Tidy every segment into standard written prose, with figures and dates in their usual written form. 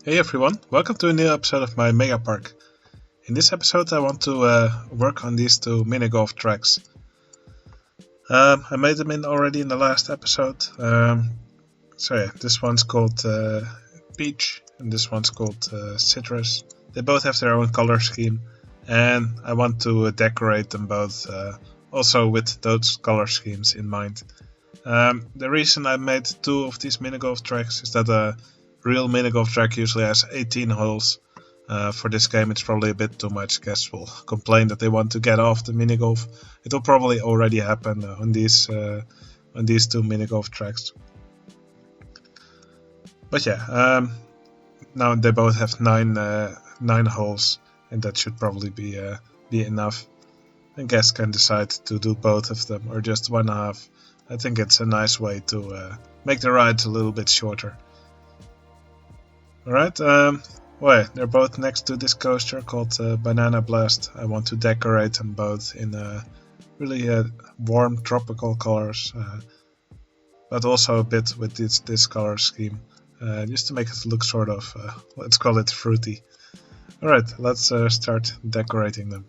Hey everyone, welcome to a new episode of my Megapark. In this episode I want to work on these two mini golf tracks. I made them already in the last episode. This one's called Peach and this one's called Citrus. They both have their own color scheme and I want to decorate them both also with those color schemes in mind. The reason I made two of these mini golf tracks is that a real mini golf track usually has 18 holes. For this game it's probably a bit too much. Guests will complain that they want to get off the mini golf. It will probably already happen on these two mini golf tracks. But yeah, now they both have nine holes, and that should probably be enough. And guests can decide to do both of them or just one half. I think it's a nice way to make the rides a little bit shorter. Alright, they're both next to this coaster called Banana Blast. I want to decorate them both in really warm tropical colors, but also a bit with this color scheme, just to make it look sort of, let's call it fruity. Alright, let's start decorating them.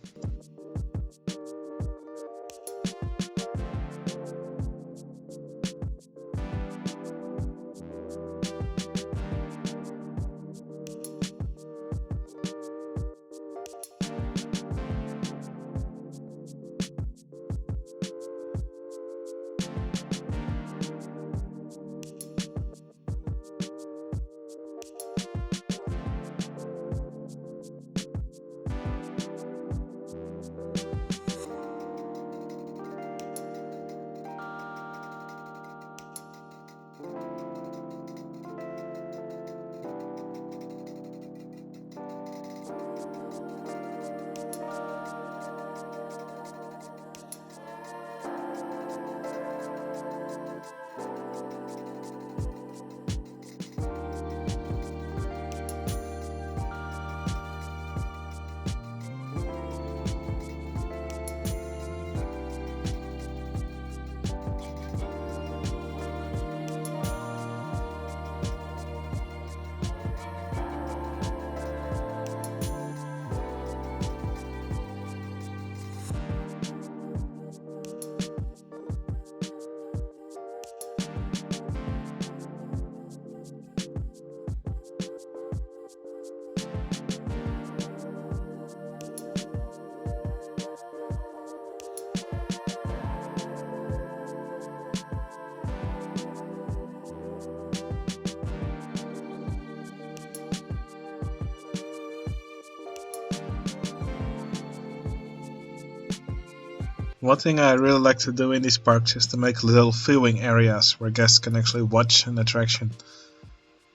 One thing I really like to do in these parks is to make little viewing areas where guests can actually watch an attraction.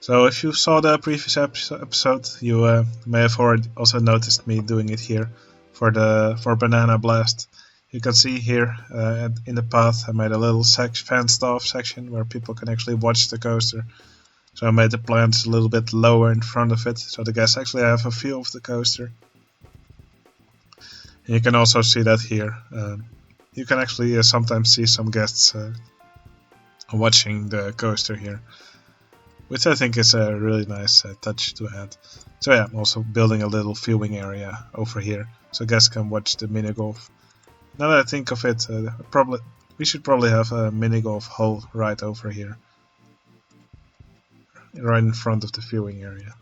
So if you saw the previous episode, you may have already also noticed me doing it here for Banana Blast. You can see here in the path I made a little fenced off section where people can actually watch the coaster. So I made the plants a little bit lower in front of it so the guests actually have a view of the coaster. And you can also see that here. You can actually sometimes see some guests watching the coaster here, which I think is a really nice touch to add. So yeah, I'm also building a little viewing area over here so guests can watch the mini golf. Now that I think of it, we should probably have a mini golf hole right over here, right in front of the viewing area.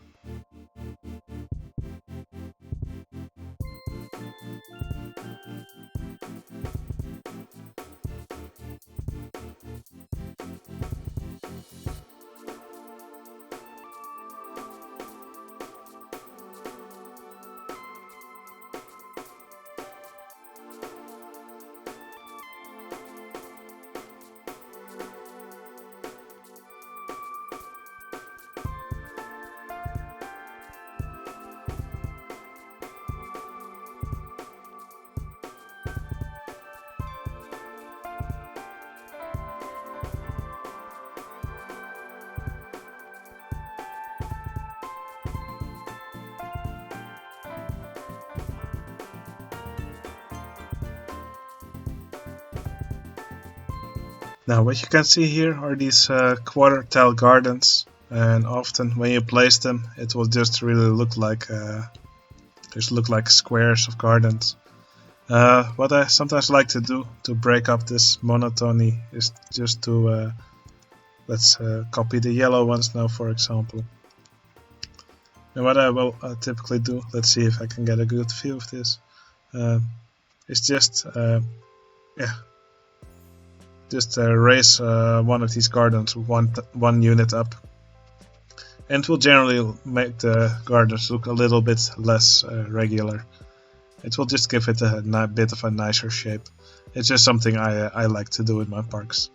Now what you can see here are these quarter tile gardens. and often when you place them, it will just really look like squares of gardens. What I sometimes like to do to break up this monotony is just to let's copy the yellow ones now, for example. And what I will typically do, let's see if I can get a good view of this, is just raise one of these gardens one unit up, and it will generally make the gardens look a little bit less regular. It will just give it a bit of a nicer shape. It's just something I like to do in my parks.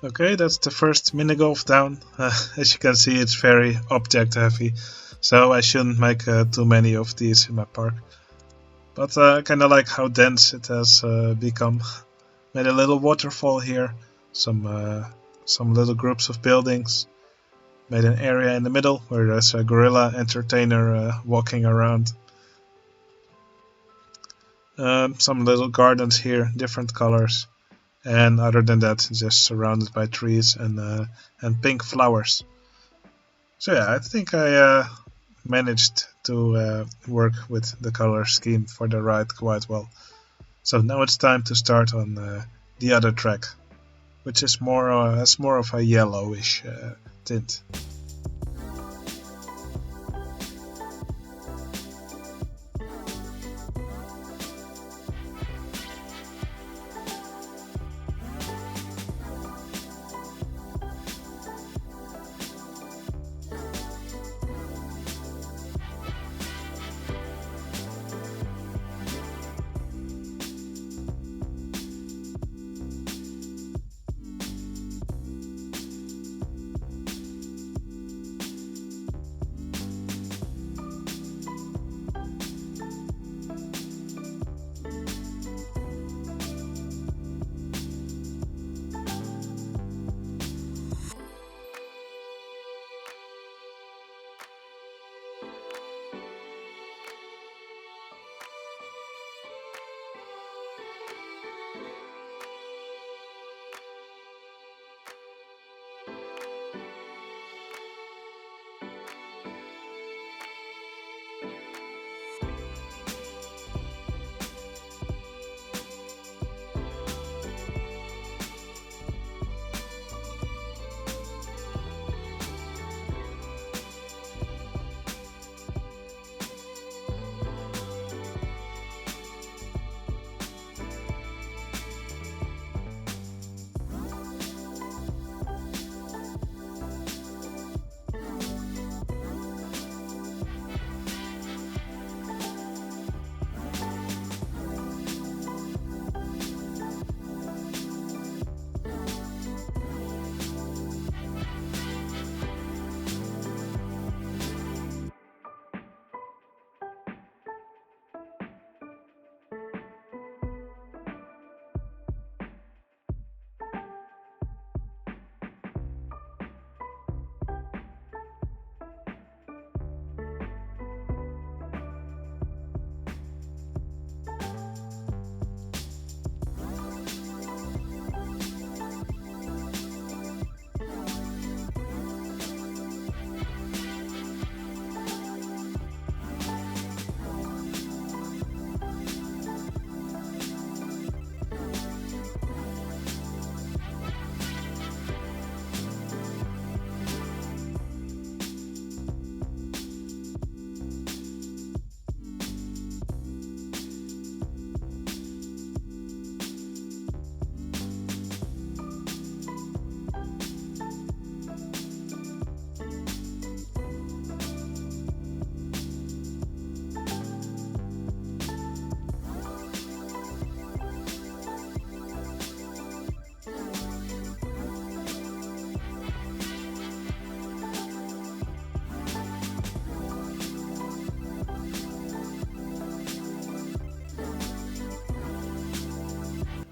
Okay, that's the first mini golf down. As you can see, it's very object heavy, so I shouldn't make too many of these in my park. But I kinda like how dense it has become. Made a little waterfall here, some little groups of buildings. Made an area in the middle where there's a gorilla entertainer walking around. Some little gardens here, different colors. And other than that, just surrounded by trees and pink flowers. So yeah, I think I managed to work with the color scheme for the ride quite well. So now it's time to start on the other track, which is has more of a yellowish tint.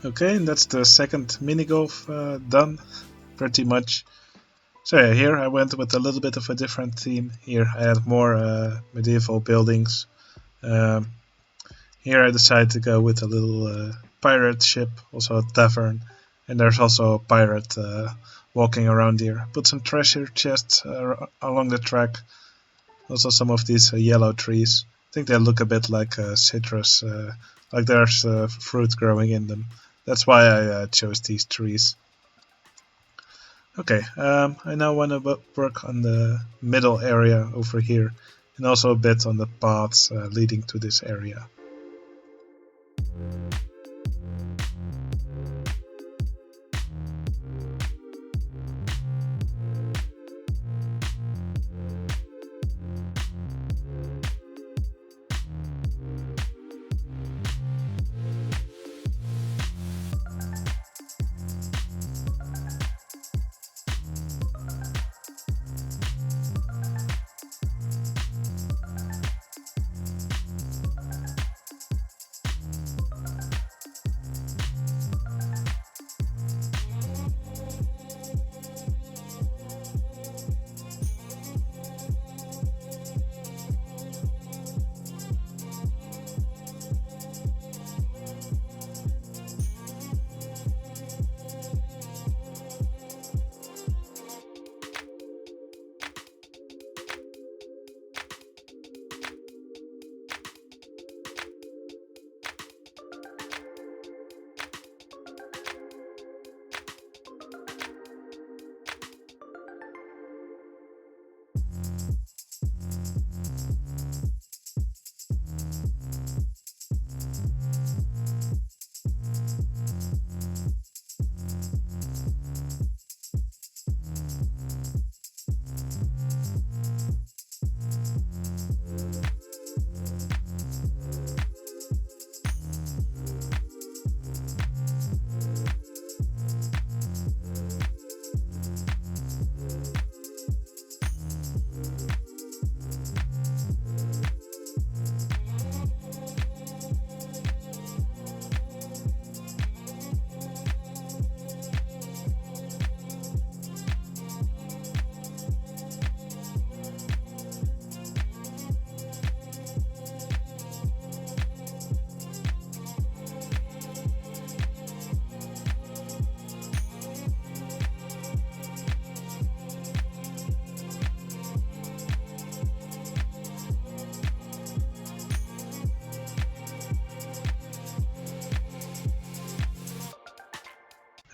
Okay, and that's the second mini golf done, pretty much. So yeah, here I went with a little bit of a different theme. Here I had more medieval buildings. Um, Here I decided to go with a little pirate ship, also a tavern, and there's also a pirate walking around here. Put some treasure chests along the track, also some of these yellow trees. I think they look a bit like citrus, like there's fruit growing in them. That's why I chose these trees. Okay, I now want to work on the middle area over here, and also a bit on the paths leading to this area.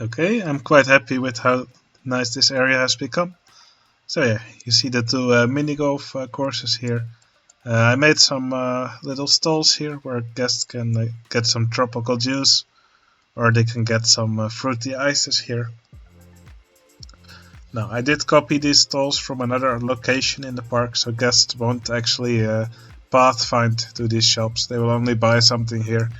Okay, I'm quite happy with how nice this area has become. So yeah, you see the two mini golf courses here. I made some little stalls here where guests can get some tropical juice, or they can get some fruity ices here. Now, I did copy these stalls from another location in the park, so guests won't actually pathfind to these shops. They will only buy something here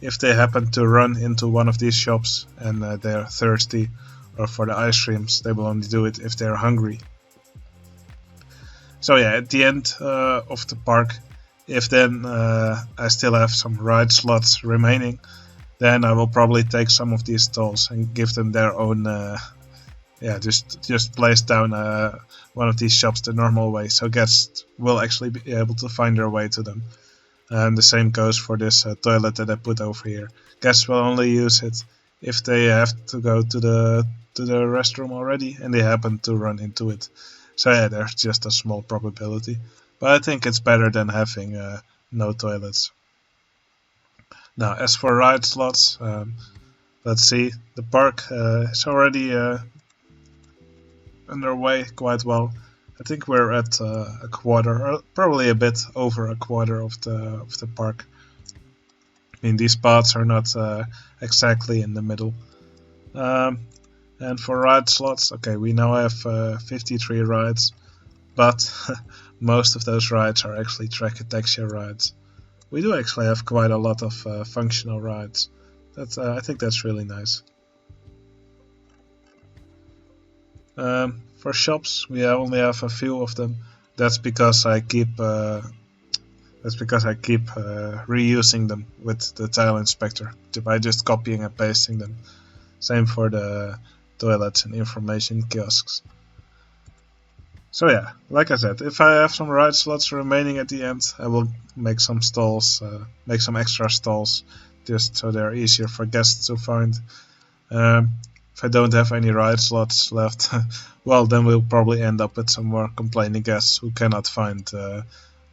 if they happen to run into one of these shops and they're thirsty, or for the ice creams, they will only do it if they're hungry. So yeah, at the end of the park, if then I still have some ride slots remaining, then I will probably take some of these stalls and give them their own just place down one of these shops the normal way, so guests will actually be able to find their way to them. And the same goes for this toilet that I put over here. Guests will only use it if they have to go to the restroom already and they happen to run into it. So yeah, there's just a small probability, but I think it's better than having no toilets. Now, as for ride slots, let's see. The park is already underway quite well. I think we're at a quarter, or probably a bit over a quarter of the park. I mean, these paths are not exactly in the middle. And for ride slots, okay, we now have 53 rides, but most of those rides are actually track attaxia rides. We do actually have quite a lot of functional rides. I think that's really nice. For shops, we only have a few of them. That's because I keep That's because I keep reusing them with the tile inspector by just copying and pasting them. Same for the toilets and information kiosks. So yeah, like I said, if I have some ride slots remaining at the end, I will make some stalls, make some extra stalls, just so they're easier for guests to find. If I don't have any ride slots left, well, then we'll probably end up with some more complaining guests who cannot find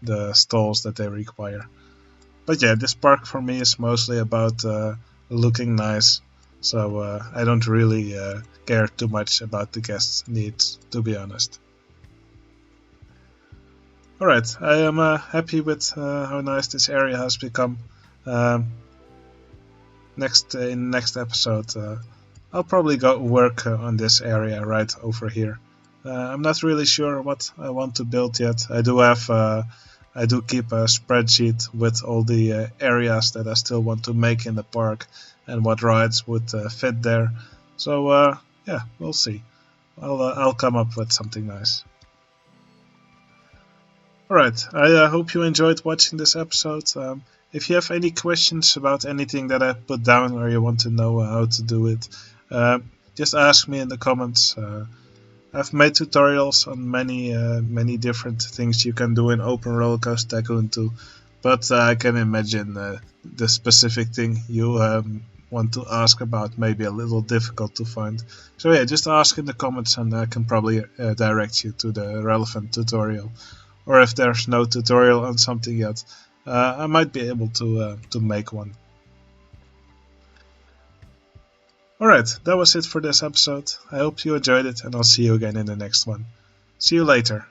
the stalls that they require. But yeah, this park for me is mostly about looking nice, so I don't really care too much about the guests' needs, to be honest. Alright, I am happy with how nice this area has become. Um, in next episode, I'll probably go work on this area right over here. I'm not really sure what I want to build yet. I do keep a spreadsheet with all the areas that I still want to make in the park and what rides would fit there. So yeah, we'll see. I'll come up with something nice. Alright, I hope you enjoyed watching this episode. If you have any questions about anything that I put down or you want to know how to do it, just ask me in the comments. I've made tutorials on many different things you can do in Open Rollercoaster Tycoon 2, but I can imagine the specific thing you want to ask about may be a little difficult to find. So yeah, just ask in the comments and I can probably direct you to the relevant tutorial. Or if there's no tutorial on something yet, I might be able to make one. Alright, that was it for this episode. I hope you enjoyed it and I'll see you again in the next one. See you later.